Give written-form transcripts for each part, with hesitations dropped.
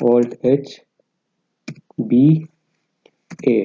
Alt+H+B+A،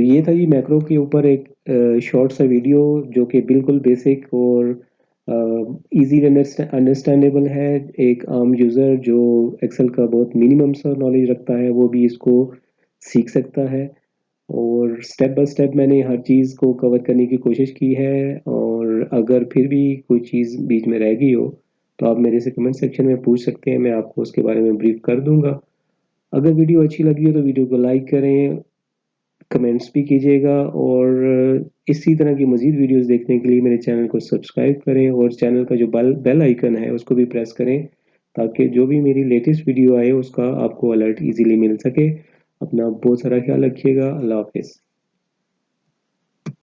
तो ये था जी मैक्रो के ऊपर एक शॉर्ट सा वीडियो जो कि बिल्कुल बेसिक और इजी अंडरस्टैंडेबल है। एक आम यूज़र जो एक्सेल का बहुत मिनिमम सा नॉलेज रखता है वो भी इसको सीख सकता है। और स्टेप बाय स्टेप मैंने हर चीज़ को कवर करने की कोशिश की है, और अगर फिर भी कोई चीज़ बीच में रह गई हो तो आप मेरे से कमेंट सेक्शन में पूछ सकते हैं, मैं आपको उसके बारे में ब्रीफ कर दूंगा। अगर वीडियो अच्छी लगी हो तो वीडियो को लाइक करें, कमेंट्स भी कीजिएगा, और इसी तरह की मज़ीद वीडियोस देखने के लिए मेरे चैनल को सब्सक्राइब करें और चैनल का जो बेल बेल आइकन है उसको भी प्रेस करें, ताकि जो भी मेरी लेटेस्ट वीडियो आए उसका आपको अलर्ट इजीली मिल सके। अपना बहुत सारा ख्याल रखिएगा। अल्लाह हाफिज़।